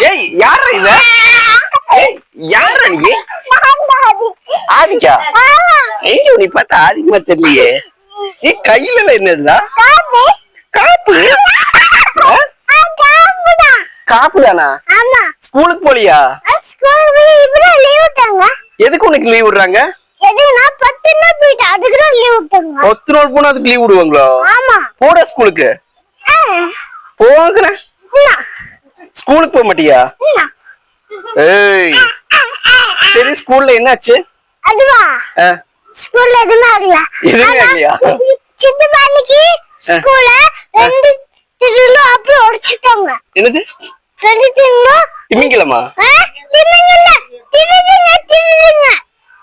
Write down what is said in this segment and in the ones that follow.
ஏய் யாரா இவ? ஏய் யாரா நீ? ஆதிக்கா? எங்க நீ பார்த்தா ஆதிக்கமா தெரியலையே. நீ கையில என்னதுடா? காப்பு. காப்பு தானா? ஸ்கூலுக்கு போலியா? எதுக்கு உனக்கு லீவ் விடுறாங்க? 10 நாள் போனா அதுக்கு லீவ் விடுவாங்களா? போடா ஸ்கூலுக்கு. போகிறேன். ஸ்கூலுக்கு போக மாட்டியா? ஏய் சரி ஸ்கூல்ல என்னாச்சு? அதுவா ஸ்கூல்ல எதுவுமே ஆகல. எதுவுமே ஆகலையா? சித்தப்பானிக்கு ஸ்கூல்ல 2 திருவிழா அப்படி உடைச்சிட்டாங்க. என்னது? 2 திருவிழா திமிங்கலமா? திமிங்கல திருடுங்க.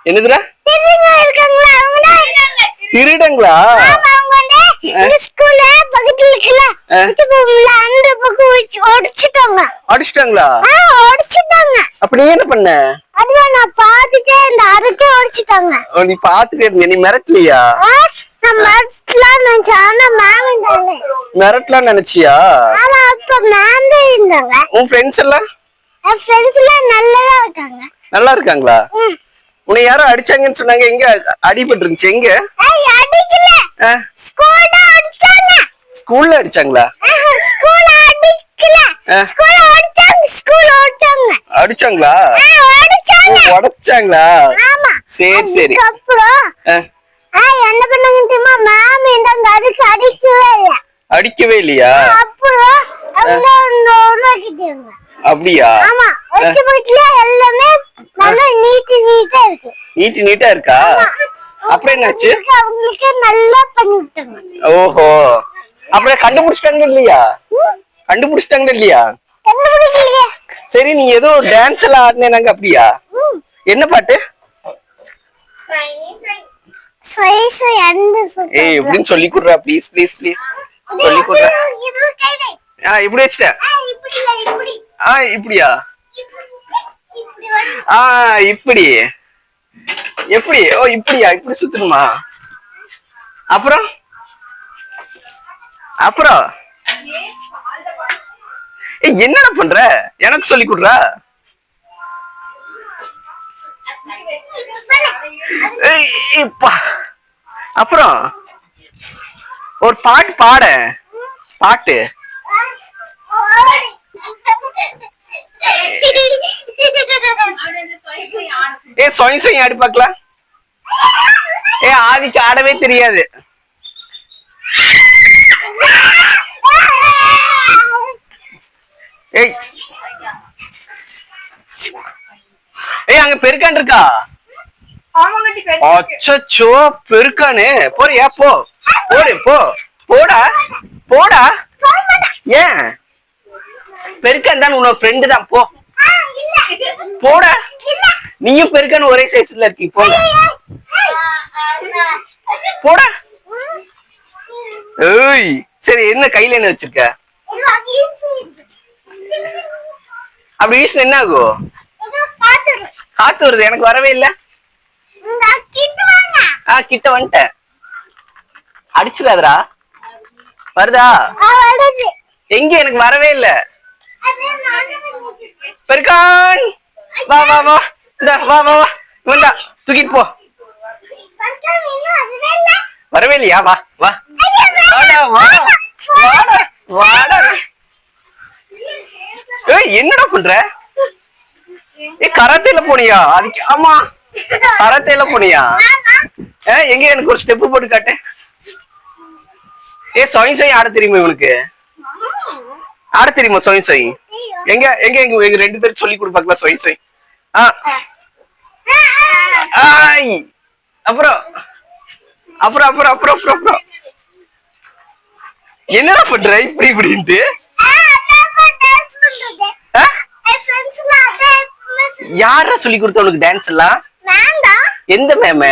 என்னதுடா? திருடுங்க இருக்காங்களா அவங்க? திருடங்களா? ஆமா அவங்க வந்து இந்த ஸ்கூல்ல பக்கத்துல இருக்குல சித்தப்பால அந்த பக்கம் உடைச்சிட்டாங்க. அடிச்சிட்டாங்களா? உடைச்சிட்டாங்க. அப்ப நீ என்ன பண்ண? அதுவா நான் பாத்துட்டே இந்த அறுக்கே உடைச்சிட்டாங்க. நீ பாத்துட்டே இருந்த. நீ மிரட்டலையா? நான் மிரட்டலாம் நினைச்சேன். ஆனா மேம் இருந்தாங்க. மிரட்டலாம் நினைச்சியா? ஆனா அப்ப மேம் தான் இருந்தாங்க. உன் ஃப்ரெண்ட்ஸ் எல்லாம்? என் ஃப்ரெண்ட்ஸ் எல்லாம் நல்லா இருக்காங்க. நல்லா இருக்காங்களா? உன்னை யாரும் அடிச்சாங்கன்னு சொன்னாங்க. எங்க அடிபட்டு இருந்துச்சு? எங்க? அடிக்கல. ஸ்கூல்ல அடிச்சாங்க. ஸ்கூல்ல அடிச்சாங்களா? ஸ்கூல்ல அடிக்கல. ஸ்கூல்ல அடிச்சாங்க. ஸ்கூல்ல அடிச்சாங்க. அடிச்சாங்களா? உடைச்சாங்களா? ஆமா. சரி சரி. அப்புறம் என்ன பண்ணாங்க தெரியுமா? மேம் இருந்தாங்க. அதுக்கு அடிக்கவே இல்ல. அடிக்கவே இல்லையா? அப்புறம் அவங்க நோக்கிட்டாங்க. அப்படியா? ஆமா. ஒச்ச வீட்ல எல்லாமே நல்லா நீட்டா இருக்கு. நீட்டா இருக்கா? அப்புறம் என்னாச்சு? அவங்களுக்கு நல்லா பண்ணி விட்டாங்க. ஓஹோ. அப்புறம் கண்டுபிடிச்சிட்டாங்க இல்லையா? கண்டுபிடிச்சிட்டாங்க இல்லையா? கண்டுபிடிக்கலையே. சரி நீ ஏதோ டான்ஸ் எல்லாம் ஆடுனேனாங்க. அப்படியா? என்ன பாட்டு? ஏய் எப்படின்னு சொல்லி கொடுறா ப்ளீஸ் ப்ளீஸ் ப்ளீஸ் சொல்லி கொடுறா. இப்படி வச்சிட்டேன். இப்படியா? இப்படி எப்படி? ஓ இப்படியா? இப்படி சுத்தணுமா? அப்புறம் அப்புறம் என்னடா பண்ற? எனக்கு சொல்லி கொடுறா. அப்புறம் ஒரு பாட்டு பாட. பாட்டு சொய் சொய் ஆடி பாக்கலாம். ஆதிக்கு ஆடவே தெரியாது. அங்க பெருக்கான் இருக்கா? அச்சோ பெருக்கானு. போறியா? போ போடு போ. போடா போடா. ஏன்? பெருக்கான் தான் உன்னோட ஃப்ரெண்டு தான். போ போடா. நீயும் பெருக்கானு ஒரே சைஸ்ல இருக்கீங்க. போட போடா. ஏய் சரி என்ன கையில என்ன வச்சிருக்க? அப்படி வீசுல என்ன ஆகும்? காத்து வருது. எனக்கு வரவே இல்ல. கிட்ட வந்துட்டேன். அடிச்சிடாதடா. வருதா? எங்க? எனக்கு வரவே இல்ல. பெருக்கான் வா வா வா. வா வா வா. இவன்டா தூக்கிட்டு போ. வரவே இல்லையா? வா வா வாடா. என்னடா பண்ற? கராத்தேல போனியா? அதுக்கு ஆமா கராத்தேல போனியா? எங்க எனக்கு ஒரு ஸ்டெப் போட்டு காட்டு. சொய் சொய் ஆட தெரியுமா இவனுக்கு? ஆட தெரியுமா சொய் சொய்? எங்க எங்க எங்க எங்க 2 பேரும் சொல்லி கொடுப்பாங்களா சொய் சொய்? அப்புறம் அப்புறம் அப்புறம் அப்புறம் அப்புறம் அப்புறம் என்னடா பண்ற இப்படி இப்படின்ட்டு? யாரா சொல்லி கொடுத்த உனக்கு டான்ஸ் எல்லாம்? எந்த மேம்?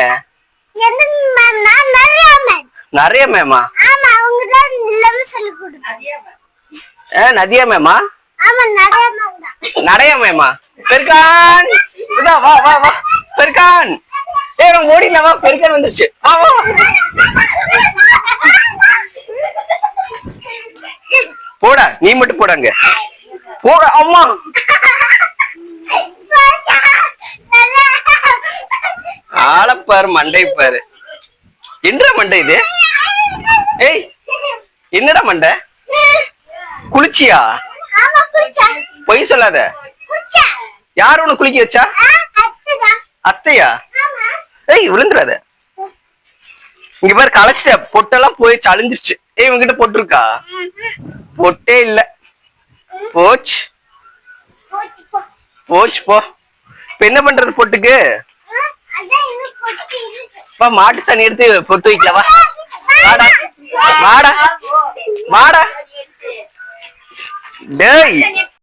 நிறைய மேமா? நதியா மேமா? நடையா மேமா? பெருக்கான் வா வா வா. பெருக்கான் ஓடிடலாம். வா பெருக்கான் வந்துருச்சு. வா வா. போடா நீ மட்டும் போடாங்க. போட. அம்மா ஆளப்பாரு மண்டை பாரு. என்னடா மண்டை இது? ஏய் என்னடா மண்டை? குளிச்சியா? ஆமா குளிச்சேன். பொய் சொல்லாத. குளிச்சேன். யாரு உன்னை குளிக்க வச்சா? அத்தைதான். அத்தையா? ஆமா. ஏய் விழுந்துறாத. இங்க பாரு களைச்சிட்ட, பொட்டெல்லாம் போயிடுச்சு, அழிஞ்சிருச்சு. ஏய் இவங்கிட்ட பொட்டு இருக்கா? பொட்டே இல்ல. போச்சு போச்சு போ. போச்சு போ. இப்ப என்ன பண்றது பொட்டுக்கு? அதான் இன்னும் பொட்டு இருக்கு. வா மாட்டு சாணி எடுத்து பொட்டு வைக்கல. வா வாடா வாடா வாடா. டேய்